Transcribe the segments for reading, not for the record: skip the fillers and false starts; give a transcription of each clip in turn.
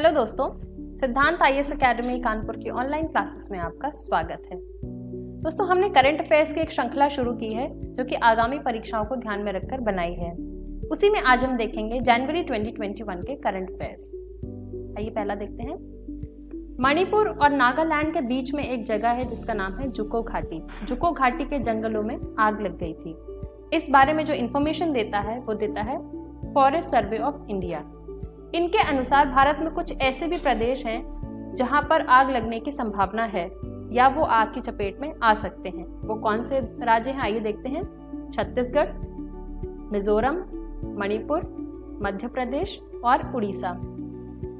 Hello दोस्तों, सिद्धांत IAS academy Kanpur की ऑनलाइन क्लासेस में आपका स्वागत है। दोस्तों, हमने करंट अफेयर्स की एक श्रृंखला शुरू की है जो कि आगामी परीक्षाओं को ध्यान में रखकर बनाई है। उसी में आज हम देखेंगे जनवरी 2021 के करंट अफेयर्स। आइए पहला देखते हैं। मणिपुर और नागालैंड के बीच में एक जगह है जिसका नाम है जुको घाटी। जुको घाटी के जंगलों में आग लग गई थी। इस बारे में जो इंफॉर्मेशन देता है वो देता है फॉरेस्ट सर्वे ऑफ इंडिया। इनके अनुसार भारत में कुछ ऐसे भी प्रदेश हैं जहां पर आग लगने की संभावना है या वो आग की चपेट में आ सकते हैं। वो कौन से राज्य हैं आइए देखते हैं। छत्तीसगढ़, मिजोरम, मणिपुर, मध्य प्रदेश और उड़ीसा।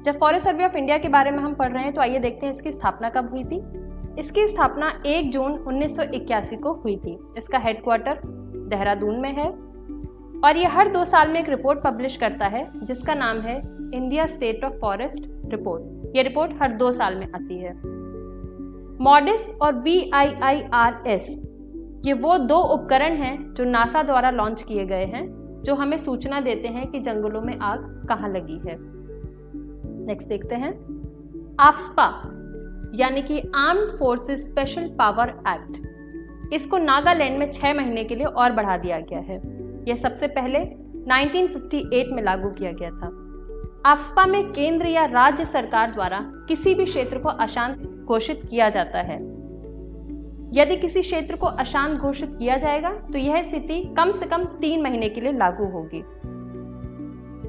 जब फॉरेस्ट सर्वे ऑफ इंडिया के बारे में हम पढ़ रहे हैं तो आइए देखते हैं इसकी स्थापना कब हुई थी। इसकी स्थापना 1 जून 1981 को हुई थी। इसका हेडक्वार्टर देहरादून में है और ये हर 2 साल में एक रिपोर्ट पब्लिश करता है जिसका नाम है India state of forest report. ये रिपोर्ट हर 2 साल में आती है। मॉडिस और VIIRS ये वो 2 उपकरण हैं जो नासा द्वारा लॉन्च किए गए हैं जो हमें सूचना देते हैं कि जंगलों में आग कहाँ लगी है। नेक्स्ट देखते हैं। आफ्स्पा यानी कि armed forces special power act, इसको नागालैंड में 6 महीने के लिए और बढ़ा दिया गया है। यह सबसे पहले 1958 में लागू किया गया था। आफ्स्पा में केंद्र या राज्य सरकार द्वारा किसी भी क्षेत्र को अशांत घोषित किया जाता है। यदि किसी क्षेत्र को अशांत घोषित किया जाएगा तो यह स्थिति कम से कम 3 महीने के लिए लागू होगी।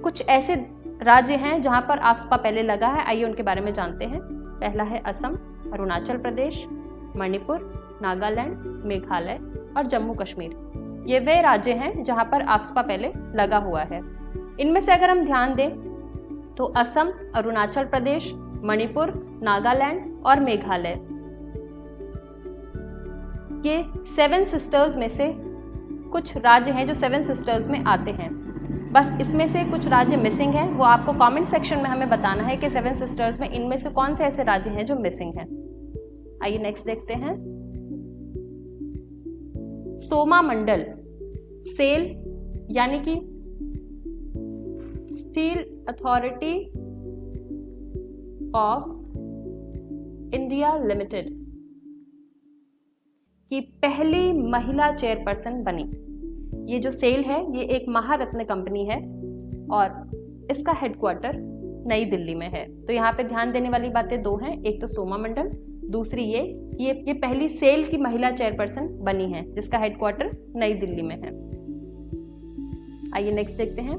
कुछ ऐसे राज्य हैं जहां पर आफ्स्पा पहले लगा है, आइए उनके बारे में जानते हैं। पहला है असम, अरुणाचल प्रदेश, मणिपुर, नागालैंड, मेघालय और जम्मू कश्मीर। ये वे राज्य हैं जहां पर आफ्स्पा पहले लगा हुआ है। इनमें से अगर हम ध्यान दें तो असम, अरुणाचल प्रदेश, मणिपुर, नागालैंड और मेघालय ये 7 सिस्टर्स में से कुछ राज्य हैं जो 7 सिस्टर्स में आते हैं। बस इसमें से कुछ राज्य मिसिंग हैं, वो आपको कमेंट सेक्शन में हमें बताना है कि 7 सिस्टर्स में इनमें से कौन से ऐसे राज्य हैं जो मिसिंग हैं। आइए नेक्स्ट देखते हैं। सोमा मंडल, सेल यानी कि steel authority of India limited की पहली महिला चेयरपर्सन बनी। ये जो सेल है ये एक महारत्न कंपनी है और इसका हेडक्वार्टर नई दिल्ली में है। तो यहाँ पे ध्यान देने वाली बातें 2 हैं, एक तो सोमा मंडल, दूसरी ये पहली सेल की महिला चेयरपर्सन बनी है जिसका हेडक्वार्टर नई दिल्ली में है। आइए नेक्स्ट देखते हैं।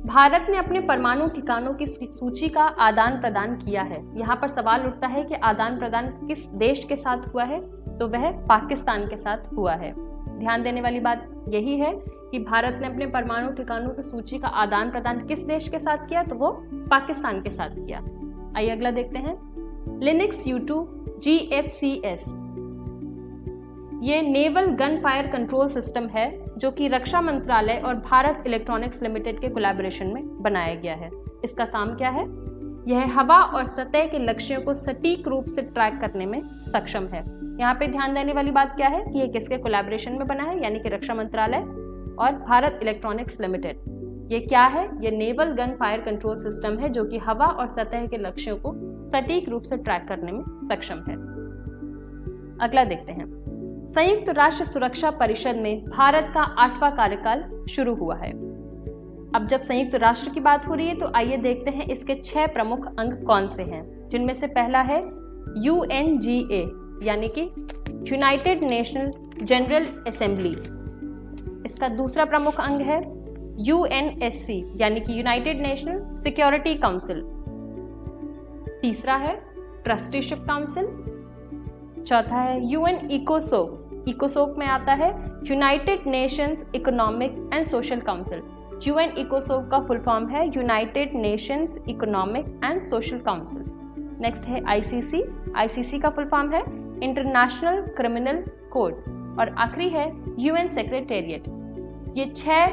भारत ने अपने परमाणु ठिकानों की सूची का आदान प्रदान किया है। यहाँ पर सवाल उठता है कि आदान प्रदान किस देश के साथ हुआ है, तो वह पाकिस्तान के साथ हुआ है। ध्यान देने वाली बात यही है कि भारत ने अपने परमाणु ठिकानों की सूची का आदान प्रदान किस देश के साथ किया, तो वो पाकिस्तान के साथ किया। आइए अगला देखते हैं। लिनक्स U2 GFCS ये naval gun fire control system है जो कि रक्षा मंत्रालय और भारत इलेक्ट्रॉनिक्स लिमिटेड के कोलैबोरेशन में बनाया गया है। इसका काम क्या है? यह हवा और सतह के लक्ष्यों को सटीक रूप से ट्रैक करने में सक्षम है। यहाँ पे ध्यान देने वाली बात क्या है कि ये किसके कोलैबोरेशन में बना है, यानी कि रक्षा मंत्रालय और भारत इलेक्ट्रॉनिक्स लिमिटेड। ये क्या है? ये naval gun fire control system है जो कि हवा और सतह के लक्ष्यों को सटीक रूप से ट्रैक करने में सक्षम है। अगला देखते हैं। संयुक्त राष्ट्र सुरक्षा परिषद में भारत का 8वां कार्यकाल शुरू हुआ है। अब जब संयुक्त राष्ट्र की बात हो रही है तो आइए देखते हैं इसके 6 प्रमुख अंग कौन से हैं, जिनमें से पहला है UNGA यानी कि यूनाइटेड नेशनल जनरल असेंबली। इसका दूसरा प्रमुख अंग है UNSC यानी कि यूनाइटेड नेशनल सिक्योरिटी काउंसिल। तीसरा है ट्रस्टीशिप काउंसिल। चौथा है UN इकोसोक। इकोसोक में आता है United Nations economic and social council. UN इकोसोक का फुल फॉर्म है United Nations economic and social council. Next है ICC। ICC का फुल फॉर्म है इंटरनेशनल क्रिमिनल कोड। और आखिरी है UN सेक्रेटेरिएट। ये 6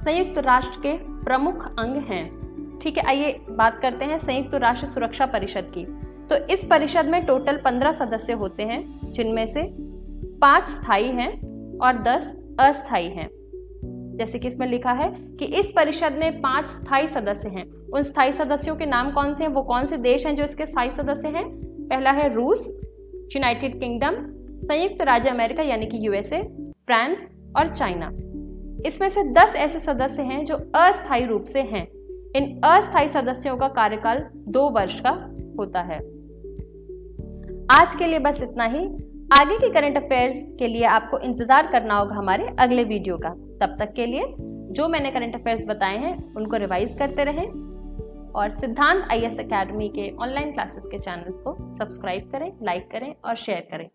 संयुक्त राष्ट्र के प्रमुख अंग हैं। ठीक है, आइए बात करते हैं संयुक्त राष्ट्र सुरक्षा परिषद की। तो इस परिषद में टोटल 15 सदस्य होते हैं, जिनमें से 5 स्थायी हैं और 10 अस्थायी हैं। जैसे कि इसमें लिखा है कि इस परिषद में 5 स्थायी सदस्य हैं। उन स्थायी सदस्यों के नाम कौन से हैं, वो कौन से देश हैं जो इसके स्थायी सदस्य हैं? पहला है रूस, यूनाइटेड किंगडम, संयुक्त राज्य अमेरिका यानी कि यूएसए, फ्रांस और चाइना। इसमें से 10 ऐसे सदस्य हैं जो अस्थायी रूप से हैं। इन अस्थायी सदस्यों का कार्यकाल 2 वर्ष का होता है। आज के लिए बस इतना ही। आगे के करंट अफेयर्स के लिए आपको इंतजार करना होगा हमारे अगले वीडियो का। तब तक के लिए जो मैंने करंट अफेयर्स बताए हैं उनको रिवाइज करते रहें और सिद्धांत IAS अकेडमी के ऑनलाइन क्लासेस के चैनल्स को सब्सक्राइब करें, लाइक करें और शेयर करें।